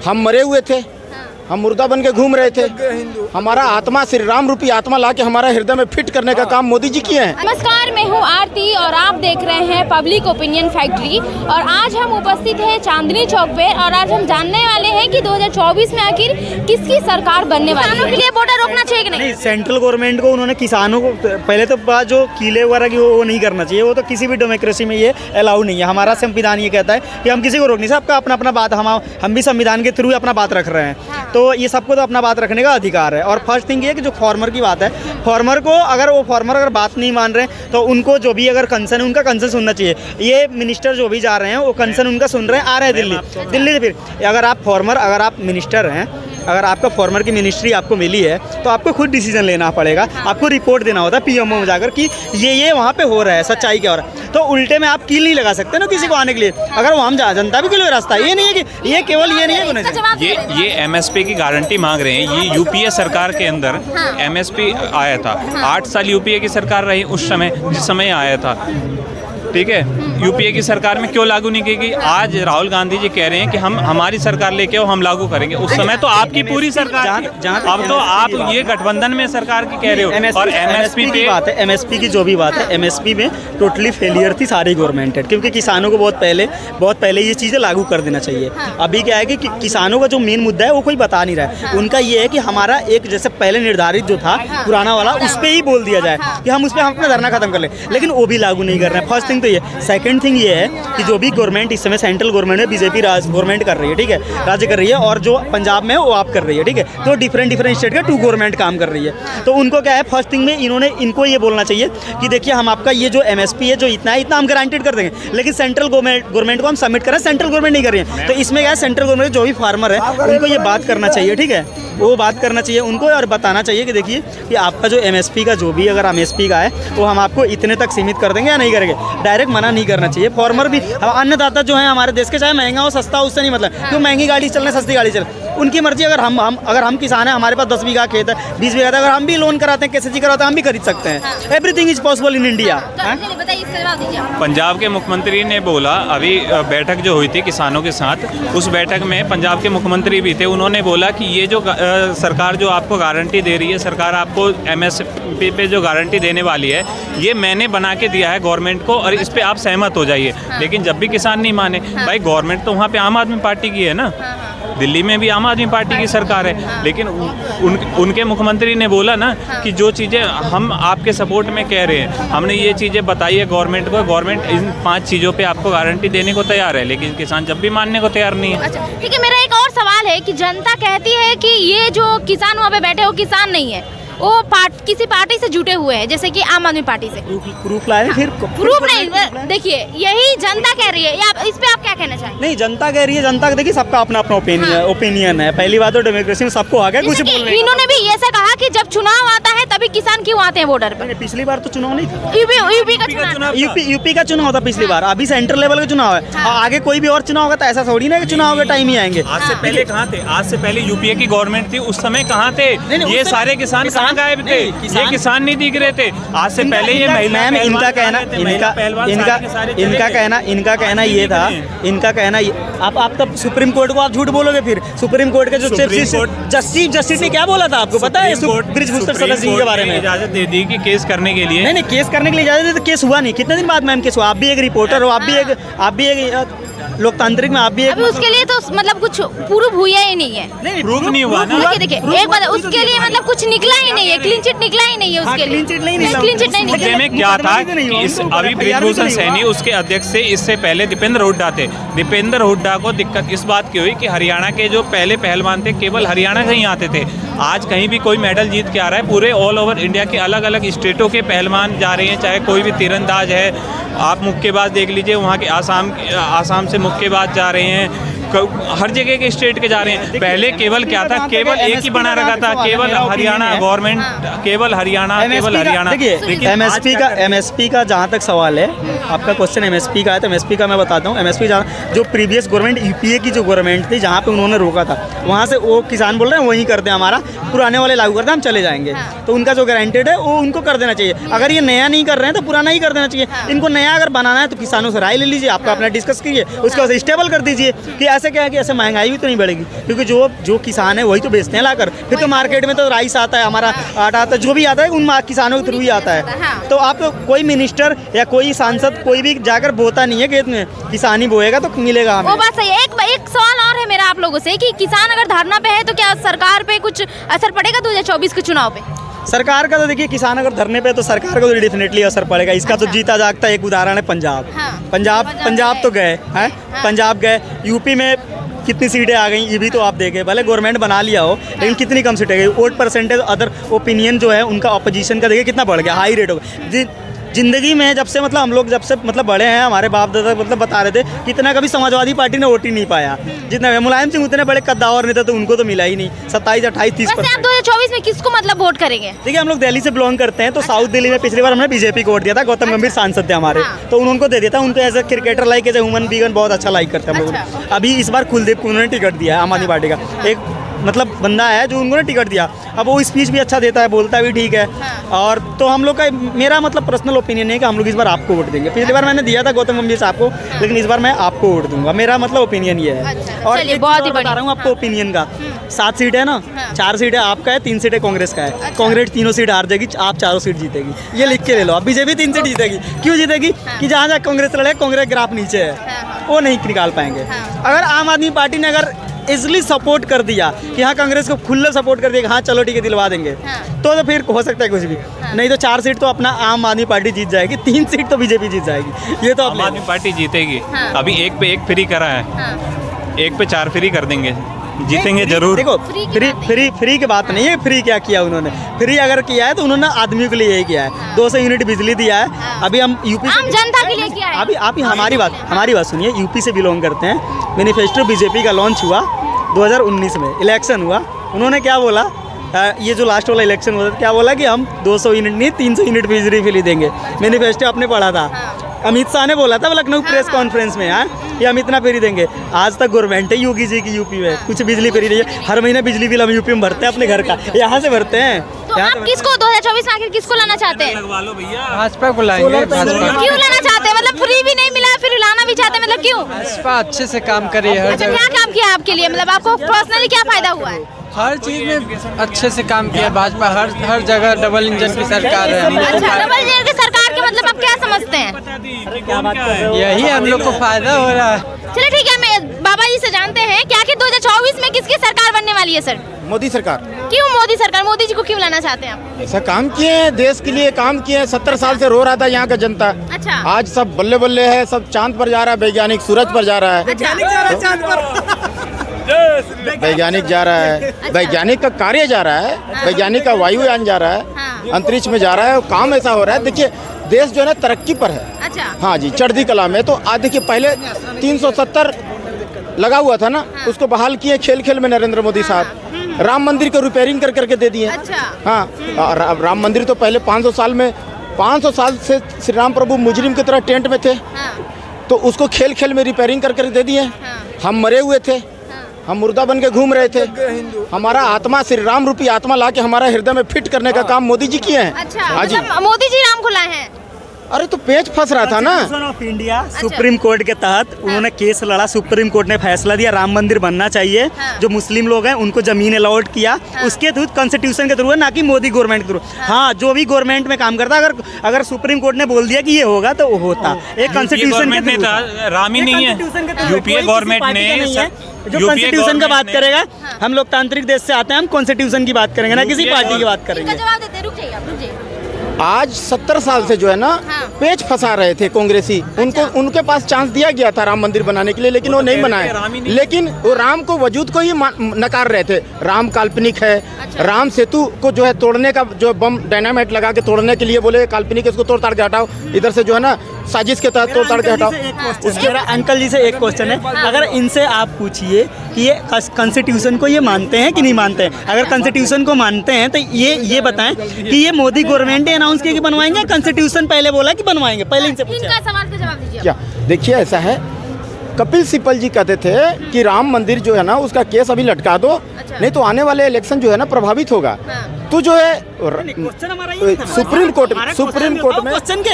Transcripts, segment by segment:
हम मरे हुए थे, हम मुर्दा बन के घूम रहे थे। हमारा आत्मा, श्री राम रूपी आत्मा ला के हमारा हृदय में फिट करने का काम मोदी जी किए हैं। नमस्कार, मैं हूँ आरती और आप देख रहे हैं पब्लिक ओपिनियन फैक्ट्री। और आज हम उपस्थित हैं चांदनी चौक पे और आज हम जानने वाले हैं कि 2024 में आखिर किसकी सरकार बनने वाली है। किसानों के लिए बॉर्डर रोकना चाहिए कि नहीं? सेंट्रल गवर्नमेंट को उन्होंने किसानों को पहले तो बात जो किले वगैरह की वो नहीं करना चाहिए। वो तो किसी भी डेमोक्रेसी में ये अलाउ नहीं है। हमारा संविधान ये कहता है कि हम किसी को रोक नहीं सकते। सबका अपना अपना बात, हम भी संविधान के थ्रू अपना बात रख रहे हैं। तो ये सबको तो अपना बात रखने का अधिकार है। और फर्स्ट थिंग ये कि जो फार्मर की बात है, फार्मर को अगर बात नहीं मान रहे हैं तो उनको जो भी अगर कंसर्न है उनका कंसर्न सुनना चाहिए। ये मिनिस्टर जो भी जा रहे हैं वो कंसर्न उनका सुन रहे हैं, आ रहे हैं दिल्ली से। फिर अगर आप मिनिस्टर हैं, अगर आपका फार्मर की मिनिस्ट्री आपको मिली है तो आपको खुद डिसीजन लेना पड़ेगा। आपको रिपोर्ट देना होता है पीएमओ में जाकर कि ये वहाँ पे हो रहा है, सच्चाई क्या हो रहा है। तो उल्टे में आप कील नहीं लगा सकते ना किसी को आने के लिए। अगर वो हम जनता भी के लिए रास्ता ये नहीं है कि ये केवल ये नहीं है। ये एमएसपी की गारंटी मांग रहे हैं। ये यूपीए सरकार के अंदर एमएसपी आया था। 8 साल यूपीए की सरकार रही उस समय, जिस समय आया था, ठीक है। यूपीए की सरकार में क्यों लागू नहीं की गई? आज राहुल गांधी जी कह रहे हैं कि हमारी सरकार लेके आओ, हम लागू करेंगे। उस समय तो आपकी पूरी सरकार थी। अब तो आप ये गठबंधन में सरकार की कह रहे हो। और एमएसपी की बात है, एमएसपी की जो भी बात है, एमएसपी में टोटली फेलियर थी सारी गवर्नमेंट है। क्योंकि किसानों को बहुत पहले ये चीज़ें लागू कर देना चाहिए। अभी क्या है कि किसानों का जो मेन मुद्दा है वो कोई बता नहीं रहा है। उनका ये है कि हमारा एक जैसे पहले निर्धारित जो था पुराना वाला, उस पर ही बोल दिया जाए कि हम उस पर अपना धरना खत्म कर ले, लेकिन वो भी लागू नहीं कर रहे हैं। फर्स्ट थिंग तो ये। सेकंड थिंग ये है कि जो भी गवर्नमेंट इस समय सेंट्रल गवर्नमेंट में बीजेपी गवर्नमेंट कर रही है, ठीक है, राज्य कर रही है, और जो पंजाब में है वो आप कर रही है, ठीक है। तो डिफरेंट स्टेट का 2 गवर्नमेंट काम कर रही है। तो उनको क्या है, फर्स्ट थिंग में इनको ये बोलना चाहिए कि देखिए हम आपका ये जो एमएसपी है जो इतना है, इतना हम गारंटेड कर देंगे, लेकिन सेंट्रल गवर्नमेंट को हम सबमिट कर रहे हैं, सेंट्रल गवर्नमेंट नहीं कर रही है। तो इसमें क्या है, सेंट्रल गवर्नमेंट जो भी फार्मर है उनको ये बात करना चाहिए, ठीक है, वो बात करना चाहिए उनको और बताना चाहिए कि देखिए कि आपका जो एमएसपी का जो भी अगर एमएसपी का है वो हम आपको इतने तक सीमित कर देंगे या नहीं करेंगे। डायरेक्ट मना नहीं करना चाहिए। फार्मर भी, अन्नदाता जो है हमारे देश के, चाहे महंगा हो सस्ता हो, उससे नहीं मतलब क्यों महंगी गाड़ी चलने सस्ती गाड़ी चले, उनकी मर्जी। अगर हम किसान हैं, हमारे पास 10 बीघा खेत है, 20 बीघा है, अगर हम भी लोन कराते हैं, केसीसी कराते हैं, हम भी खरीद सकते हैं। Everything is possible in India. Punjab के मुख्यमंत्री ने बोला, अभी बैठक जो हुई थी किसानों के साथ, उस बैठक में पंजाब के मुख्यमंत्री भी थे। उन्होंने बोला कि ये जो सरकार जो आपको गारंटी दे रही है, सरकार आपको एमएसपी पे जो गारंटी देने वाली है, ये मैंने बना के दिया है गवर्नमेंट को और इस पे आप सहमत हो जाइए। लेकिन जब भी किसान नहीं माने, भाई गवर्नमेंट तो वहाँ पे आम आदमी पार्टी की है ना, दिल्ली में भी आम आदमी पार्टी की सरकार है। लेकिन उनके मुख्यमंत्री ने बोला ना कि जो चीज़ें हम आपके सपोर्ट में कह रहे हैं, हमने ये चीज़ें बताई है गवर्नमेंट को, गवर्नमेंट इन 5 चीज़ों पे आपको गारंटी देने को तैयार है, लेकिन किसान जब भी मानने को तैयार नहीं है। अच्छा, ठीक है। मेरा एक और सवाल है कि जनता कहती है कि ये जो किसान वहाँ पे बैठे हो किसान नहीं है, वो किसी पार्टी से जुटे हुए हैं, जैसे कि आम आदमी पार्टी से। प्रूफ लाए फिर? प्रूफ नहीं, देखिए यही जनता कह रही है। इस पे आप क्या कहना चाहेंगे? नहीं, जनता कह रही है, जनता देखिए सबका अपना अपना ओपिनियन है। पहली बात तो डेमोक्रेसी में सबको आ गया कुछ बोलने। इन्होंने भी ऐसा कहा कि जब चुनाव आता है तभी किसान क्यों आते हैं बॉर्डर पर। पिछली बार तो चुनाव नहीं था, यूपी यूपी का चुनाव था पिछली बार। अभी सेंट्रल लेवल का चुनाव है, आगे कोई भी और चुनाव होगा तो ऐसा थोड़ी ना कि चुनाव के टाइम ही आएंगे। आज से पहले कहाँ थे? आज से पहले यूपीए की गवर्नमेंट थी, उस समय कहाँ थे? ये सारे किसान कहाँ गायब थे? ये किसान नहीं दिख रहे थे। आज से पहले ये मैम इनका कहना ये था, इनका कहना आप तब सुप्रीम कोर्ट को आप झूठ बोलोगे। फिर सुप्रीम कोर्ट के जो चीफ जस्टिस ने क्या बोला था आपको पता है? ब्रिजभूषण सदस्य के बारे में इजाजत दे दी कि केस करने के लिए। नहीं, केस करने के लिए इजाजत दी तो केस हुआ नहीं। कितने दिन बाद मैम केस हुआ? आप भी एक रिपोर्टर हो, आप भी एक लोकतांत्रिक में आप भी अभी उसके लिए तो मतलब कुछ प्रूफ हुआ ही नहीं है। नहीं, प्रूफ नहीं हुआ ना। देखिए एक बात, उसके लिए मतलब कुछ निकला ही नहीं है, क्लीन चिट निकला ही नहीं है उसके लिए। क्लीन चिट नहीं मुद्दे में क्या था कि अभी ब्रिजभूषण सैनी उसके अध्यक्ष से इससे पहले दीपेंद्र हुड्डा थे। दीपेंद्र हुड्डा को दिक्कत इस बात की हुई कि हरियाणा के जो पहले पहलवान थे केवल हरियाणा से ही आते थे। आज कहीं भी कोई मेडल जीत के आ रहा है, पूरे ऑल ओवर इंडिया के अलग अलग स्टेटों के पहलवान जा रहे हैं। चाहे कोई भी तीरंदाज है, आप मुक्केबाज देख लीजिए, वहाँ के आसाम से मुक्केबाज जा रहे हैं, हर जगह के स्टेट के जा रहे हैं। पहले केवल क्या था, केवल एक ही बना रखा था, केवल हरियाणा गवर्नमेंट, केवल हरियाणा। देखिए एमएसपी का जहाँ तक सवाल है, आपका क्वेश्चन एमएसपी का है, तो एमएसपी का मैं बताता हूँ। एमएसपी जो प्रीवियस गवर्नमेंट यूपीए की जो गवर्नमेंट थी, जहाँ पे उन्होंने रोका था, वहाँ से वो किसान बोल रहे हैं वहीं कर दे, हमारा पुराने वाले लागू कर दे, हम चले जाएंगे। तो उनका जो गारंटेड है वो उनको कर देना चाहिए। अगर ये नया नहीं कर रहे हैं तो पुराना ही कर देना चाहिए। इनको नया अगर बनाना है तो किसानों से राय ले लीजिए, आपका अपना डिस्कस कीजिए, उसके बाद स्टेबल कर दीजिए कि ऐसे क्या है कि ऐसे महंगाई भी तो नहीं बढ़ेगी, क्योंकि जो किसान है वही तो बेचते हैं लाकर, फिर तो मार्केट में तो राइस आता है, हमारा आटा आता है, जो भी आता है उन किसानों के थ्रू ही आता है। तो आप कोई मिनिस्टर या कोई सांसद कोई भी जाकर बोता नहीं है खेत में, किसान ही बोएगा तो मिलेगा हमें। वो बात सही है। एक सवाल और है मेरा आप लोगों से कि किसान अगर धरना पे है तो क्या सरकार पे कुछ असर पड़ेगा 2024 के चुनाव पे? सरकार का तो देखिए, किसान अगर धरने पे है तो सरकार को तो डेफिनेटली असर पड़ेगा। इसका तो जीता जागता एक उदाहरण है पंजाब। पंजाब तो गए हैं, पंजाब गए। यूपी में कितनी सीटें आ गई ये भी तो आप देखें, भले गवर्नमेंट बना लिया हो लेकिन कितनी कम सीटें गई। वोट परसेंटेज अदर ओपिनियन जो है उनका अपोजिशन का देखिए कितना बढ़ गया, हाई रेट हो गया। जिंदगी में जब से मतलब हम लोग जब से मतलब बड़े हैं, हमारे बाप दादा मतलब बता रहे थे कितना कभी समाजवादी पार्टी ने वोट ही नहीं पाया। जितना मुलायम सिंह उतने बड़े कद्दावर नेता तो उनको तो मिला ही नहीं, 27, 28, 30%। 2024 में किसको मतलब वोट करेंगे? देखिए हम लोग दिल्ली से बिलोंग करते हैं, तो साउथ दिल्ली में पिछली बार हमने बीजेपी को वोट दिया था। गौतम गंभीर सांसद थे हमारे, तो उनको दे दिया था। उनको as a cricketer like, as a human being बहुत अच्छा लाइक करते हैं हम लोग। अभी इस बार कुलदीप को उन्होंने टिकट दिया है, आम आदमी पार्टी का एक मतलब बंदा है जो उन्होंने टिकट दिया। अब वो स्पीच भी अच्छा देता है, बोलता भी ठीक है। और तो हम लोग का मेरा मतलब पर्सनल ओपिनियन है कि हम लोग इस बार आपको वोट देंगे। पिछली बार मैंने दिया था गौतम गंभीर साहब को, लेकिन इस बार मैं आपको वोट दूंगा। मेरा मतलब ओपिनियन ये है। और चलिए, बहुत ही बता रहा हूँ आपको ओपिनियन का। 7 सीट है ना, 4 सीटें आपका है, 3 सीटें कांग्रेस का है। कांग्रेस 3 सीट हार जाएगी, आप 4 सीट जीतेगी। ये लिख के ले लो। अब बीजेपी 3 सीट जीतेगी। क्यों जीतेगी? कि जहाँ जहाँ कांग्रेस लड़े, कांग्रेस ग्राफ नीचे है, वो नहीं निकाल पाएंगे। अगर आम आदमी पार्टी ने अगर इसलिए सपोर्ट कर दिया कि हाँ कांग्रेस को खुले सपोर्ट कर दिया कि हाँ चलो ठीक है दिलवा देंगे, तो फिर हो सकता है कुछ भी। नहीं तो 4 सीट तो अपना आम आदमी पार्टी जीत जाएगी, 3 सीट तो बीजेपी जीत जाएगी। ये तो आम आदमी पार्टी जीतेगी। अभी 1 पे 1 फ्री करा है, 1 पे 4 फ्री कर देंगे, जीतेंगे जरूर। देखो फ्री की बात नहीं है। फ्री क्या किया उन्होंने? फ्री अगर किया है तो उन्होंने आदमियों के लिए यही किया है। 200 यूनिट बिजली दिया है। अभी हम यूपी आम जनता के लिए किया है। अभी आप हमारी बात सुनिए। यूपी से बिलोंग करते हैं। मैनिफेस्टो बीजेपी का लॉन्च हुआ 2019 में, इलेक्शन हुआ। उन्होंने क्या बोला, ये जो लास्ट वाला इलेक्शन हुआ था, क्या बोला कि हम 200 यूनिट नहीं 300 यूनिट बिजली फ्री देंगे। मैनिफेस्टो आपने पढ़ा था। अमित शाह ने बोला था लखनऊ प्रेस कॉन्फ्रेंस में कि हम इतना फ्री देंगे। आज तक गवर्नमेंट है योगी जी की यूपी में, कुछ बिजली फ्री नहीं है। हर महीने बिजली बिल हम यूपी में भरते हैं अपने घर का, यहाँ से भरते हैं। तो आप किसको 2024 में आखिर किसको लाना चाहते हैं? लगवा लो भैया, भाजपा को लाएंगे। क्यों लाना चाहते हैं? मतलब फ्री भी नहीं मिला फिर लाना भी चाहते हैं, मतलब क्यों? भाजपा अच्छे से काम कर रही है हर अच्छा, जगह। क्या काम किया आपके लिए? मतलब आपको पर्सनली क्या फायदा हुआ है? हर चीज में अच्छे से काम किया भाजपा। हर जगह डबल इंजन की सरकार है। अच्छा, डबल इंजन की सरकार के मतलब आप क्या समझते हैं? यही हम लोग को फायदा हो रहा है। चलिए ठीक है, मैं बाबा जी से जानते हैं क्या कि 2024 में किसकी सरकार बनने वाली है सर? मोदी सरकार। क्यों मोदी सरकार? मोदी जी को क्यों लाना चाहते हैं आप? ऐसा काम किए हैं, देश के लिए काम किए हैं। 70 साल से रो रहा था यहाँ का जनता। अच्छा। आज सब बल्ले बल्ले है, सब चांद पर जा रहा है, वैज्ञानिक सूरज पर जा रहा है। वैज्ञानिक जा रहा है, वैज्ञानिक का कार्य जा रहा है, वैज्ञानिक का वायुयान जा रहा है, अंतरिक्ष में जा रहा है। काम ऐसा हो रहा है। देखिए देश जो है ना तरक्की पर है। अच्छा। हाँ जी, चढ़ती कला में। तो आज देखिए पहले 370 लगा हुआ था ना, उसको बहाल किए खेल खेल में नरेंद्र मोदी साहब। राम मंदिर को रिपेयरिंग कर करके दे दिए। अच्छा। हाँ, राम मंदिर तो पहले 500 साल से श्री राम प्रभु मुजरिम की तरह टेंट में थे, तो उसको खेल खेल में रिपेयरिंग कर कर दे दिए। हम मरे हुए थे, हम मुर्दा बन के घूम रहे थे। हमारा आत्मा, श्री राम रूपी आत्मा ला के हमारा हृदय में फिट करने का काम मोदी जी किए हैं। अच्छा, हाँ जी। मतलब मोदी जी राम को लाए हैं। अरे तो पेच फंस रहा था ना। ऑफ इंडिया सुप्रीम कोर्ट के तहत उन्होंने केस लड़ा। सुप्रीम कोर्ट ने फैसला दिया राम मंदिर बनना चाहिए। जो मुस्लिम लोग हैं उनको जमीन अलॉट किया, उसके थ्रू कॉन्स्टिट्यूशन के थ्रू है, ना कि मोदी गवर्नमेंट के थ्रू। हाँ, जो भी गवर्नमेंट में काम करता, अगर सुप्रीम कोर्ट ने बोल दिया कि ये होगा तो वो होता। एक कॉन्स्टिट्यूशन के थ्रू। राम ही नहीं है, यूपीए गवर्नमेंट ने जो कॉन्स्टिट्यूशन का बात करेगा। हम लोकतांत्रिक देश से आते हैं, हम कॉन्स्टिट्यूशन की बात करेंगे, ना किसी पार्टी की बात करेंगे। जवाब देते, रुक जाइए आप, रुक जाइए। आज 70 साल से जो है ना पेच फंसा रहे थे कांग्रेसी। उनके पास चांस दिया गया था राम मंदिर बनाने के लिए, लेकिन वो नहीं बनाए। लेकिन वो राम को वजूद को ही नकार रहे थे। राम काल्पनिक है। राम सेतु को जो है तोड़ने का, जो बम डायनामाइट लगा के तोड़ने के लिए बोले काल्पनिक, इसको तोड़ ताड़ के हटाओ, इधर से जो है ना साजिश के तहत तोड़ ताड़ के हटाओ। उसके अंकल जी से एक क्वेश्चन है, अगर इनसे आप पूछिए कि ये कॉन्स्टिट्यूशन को ये मानते हैं कि नहीं मानते हैं। अगर कॉन्स्टिट्यूशन को मानते हैं तो ये बताएं कि ये मोदी गवर्नमेंट ने अनाउंस किया कि बनवाएंगे, कॉन्स्टिट्यूशन पहले बोला कि बनवाएंगे? पहले इनसे पूछिए। इनका सवाल का जवाब दीजिए। क्या देखिए, ऐसा है कपिल सिब्बल जी कहते थे कि राम मंदिर जो है ना उसका केस अभी लटका दो, नहीं तो आने वाले इलेक्शन जो है ना प्रभावित होगा। तो जो है सुप्रीम कोर्ट में क्वेश्चन के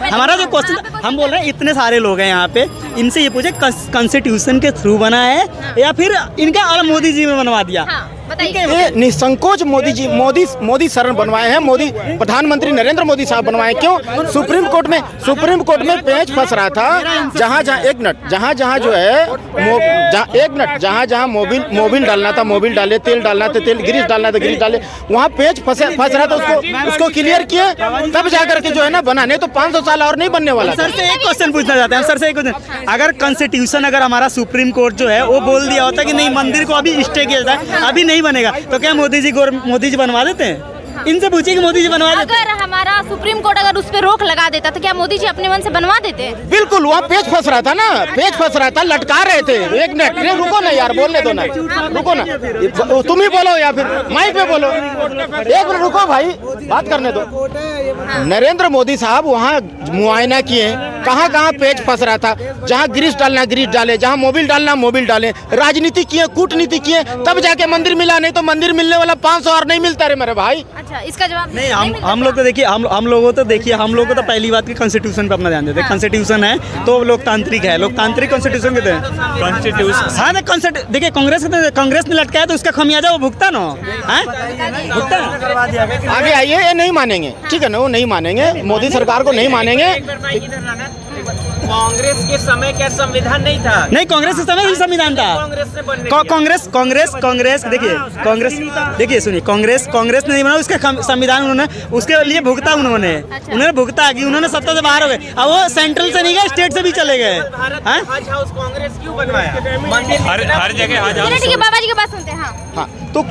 हमारा जो क्वेश्चन हम बोल रहे हैं, इतने सारे लोग हैं यहाँ पे, इनसे ये पूछे कॉन्स्टिट्यूशन के थ्रू बना है या फिर इनका और मोदी जी में बनवा दिया। ये निसंकोच मोदी शरण बनवाए हैं, मोदी प्रधानमंत्री नरेंद्र मोदी साहब बनवाए। क्यों? सुप्रीम कोर्ट में पेच फंस रहा था, जहाँ जहाँ मोबिल डालना था मोबिल डाले, तेल डालना था तेल, ग्रीस डालना था ग्रीस डाले, वहाँ पेच फंस रहा था, उसको क्लियर किए तब जाकर के जो है ना बना, नहीं तो 500 साल और नहीं बनने वाला। सर से एक क्वेश्चन पूछना चाहते हैं सर से एक क्वेश्चन, अगर कॉन्स्टिट्यूशन अगर हमारा सुप्रीम कोर्ट जो है वो बोल दिया होता कि नहीं मंदिर को अभी स्टे किया जाए, अभी नहीं बनेगा, तो क्या मोदी जी बनवा देते हैं? इनसे पूछिए कि मोदी जी बनवा देते? अगर हमारा सुप्रीम कोर्ट अगर उस पे रोक लगा देता तो क्या मोदी जी अपने मन से बनवा देते? बिल्कुल, वहाँ पेच फंस रहा था ना, पेच फंस रहा था, लटका रहे थे। एक मिनट रुको ना यार, बोलने दो ना, रुको ना, तुम ही बोलो या फिर माइक पे बोलो। एक मिनट रुको भाई, बात करने दो। नरेंद्र मोदी साहब वहाँ मुआयना किए, कहाँ कहाँ पेच फंस रहा था, जहाँ ग्रीस डालना ग्रीस डाले, जहाँ मोबिल डालना मोबिल डाले, राजनीति किए, कूटनीति किए, तब जाके मंदिर मिला, नहीं तो मंदिर मिलने वाला 500 और नहीं मिलता रे मेरे भाई। अच्छा, इसका जवाब नहीं, हम लोग तो देखिए, हम लोगों तो देखिए, हम लोग को तो पहली बात की कॉन्स्टिट्यूशन पे अपना ध्यान देते हैं। कॉन्स्टिट्यूशन है तो लोकतांत्रिक है, लोकतांत्रिक कॉन्स्टिट्यूशन कहते हैं कॉन्स्टिट्यूशन। हाँ, देखिए कांग्रेस ने लटकाया तो उसका खमियाजा वो भुगता ना, भुगता आगे आइए, ये नहीं मानेंगे, ठीक है ना, वो नहीं मानेंगे, मोदी सरकार को नहीं मानेंगे। कांग्रेस के समय क्या संविधान नहीं था? नहीं, कांग्रेस के समय ही संविधान था। देखिए सुनिए, कांग्रेस ने नहीं बना उसका संविधान, उन्होंने उसके लिए भुगता, उन्होंने भुगता कि उन्होंने सत्ता से बाहर हो गए, अब वो सेंट्रल से नहीं गए, स्टेट से भी चले गए। हज हाउस कांग्रेस क्यों बनवाया? हर जगह हज हाउस। ठीक है, बाबा जी के पास सुनते हैं। हाँ, तो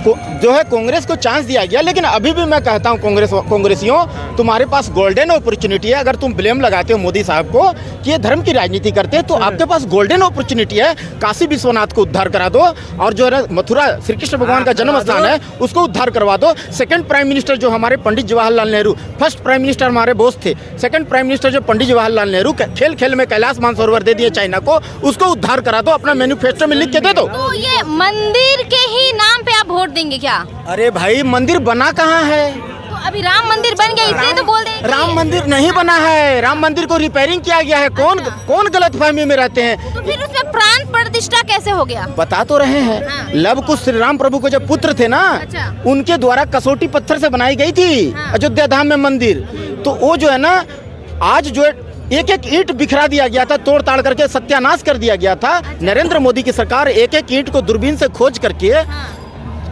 जो है कांग्रेस को चांस दिया गया, लेकिन अभी भी मैं कहता हूँ कांग्रेसियों, तुम्हारे पास गोल्डन अपॉर्चुनिटी है। अगर तुम ब्लेम लगाते हो मोदी साहब को कि ये धर्म की राजनीति करते हैं, तो आपके पास गोल्डन अपॉर्चुनिटी है, काशी विश्वनाथ को उद्धार करा दो, और जो है मथुरा श्री कृष्ण भगवान का जन्म स्थान है उसको उद्धार करवा दो। सेकंड प्राइम मिनिस्टर जो हमारे Pandit Jawaharlal Nehru, first prime minister हमारे बोस थे, सेकंड प्राइम मिनिस्टर जो पंडित जवाहरलाल नेहरू खेल खेल में कैलाश मानसरोवर दे दिए चाइना को, उसको उद्धार करा दो, अपना मैनिफेस्टो में लिख के दे दो। तो ये मंदिर के ही नाम पे आप वोट देंगे क्या? अरे भाई, मंदिर बना कहाँ है? तो अभी राम मंदिर बन गया, इसलिए तो बोल रहे हैं। राम मंदिर नहीं बना है, राम मंदिर को रिपेयरिंग किया गया है। कौन गलतफहमी में रहते हैं? तो फिर उसमें प्राण प्रतिष्ठा कैसे हो गया? बता तो रहे हैं, लव कुश श्री राम प्रभु के जब पुत्र थे ना, उनके द्वारा कसौटी पत्थर से बनाई गई थी अयोध्या धाम में मंदिर। तो वो जो है ना, आज जो एक एक ईंट बिखरा दिया गया था, तोड़ ताड़ करके सत्यानाश कर दिया गया था। नरेंद्र मोदी की सरकार एक एक ईंट को दूरबीन से खोज करके,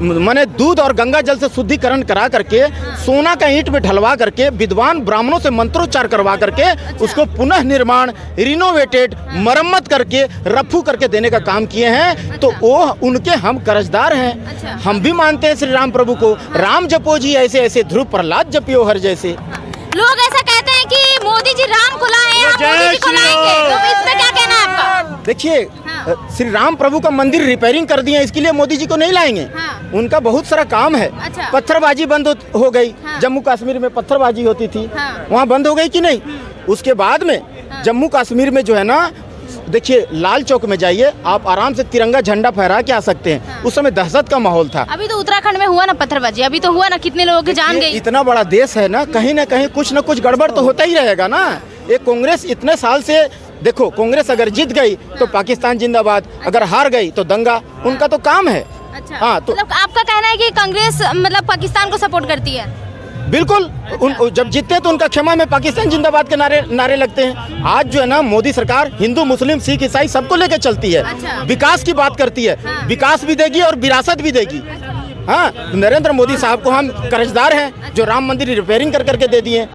मैंने दूध और गंगा जल से शुद्धिकरण करा करके, सोना का ईंट में ढलवा करके, विद्वान ब्राह्मणों से मंत्रोच्चार करवा करके, उसको पुनः निर्माण, रिनोवेटेड, मरम्मत करके, रफू करके देने का काम किए हैं। तो वो उनके हम कर्जदार हैं। हम भी मानते हैं श्री राम प्रभु को। राम जपो जी ऐसे ऐसे, ध्रुव प्रहलाद जपियो हर जैसे। लोग ऐसा कहते हैं कि मोदी जी राम को लाए हैं, मोदी जी को लाएंगे, तो इसमें क्या कहना है आपका? देखिए, श्री राम प्रभु का मंदिर रिपेयरिंग कर दिए, इसके लिए मोदी जी को नहीं लाएंगे। उनका बहुत सारा काम है। पत्थरबाजी बंद हो गई, जम्मू कश्मीर में पत्थरबाजी होती थी, वहाँ बंद हो गई कि नहीं? उसके बाद में जम्मू कश्मीर में जो है ना, देखिए लाल चौक में जाइए, आप आराम से तिरंगा झंडा फहरा के आ सकते हैं। उस समय दहशत का माहौल था। अभी तो उत्तराखंड में हुआ ना पत्थरबाजी, अभी तो हुआ ना, कितने लोगों की जान गई। इतना बड़ा देश है ना कहीं कुछ न कुछ गड़बड़ तो होता ही रहेगा ना। ये कांग्रेस इतने साल से, देखो कांग्रेस अगर जीत गई तो पाकिस्तान जिंदाबाद, अगर हार गई तो दंगा, उनका तो काम है। अच्छा, हाँ, तो मतलब आपका कहना है कि कांग्रेस मतलब पाकिस्तान को सपोर्ट करती है? बिल्कुल, जब जीतते हैं तो उनका क्षमा में पाकिस्तान जिंदाबाद के नारे लगते हैं। आज जो है ना, मोदी सरकार हिंदू मुस्लिम सिख ईसाई सबको लेकर चलती है। विकास की बात करती है, विकास भी देगी और विरासत भी देगी। हाँ, नरेंद्र मोदी साहब को हम कर्जदार हैं, जो राम मंदिर रिपेयरिंग कर करके दे दिए।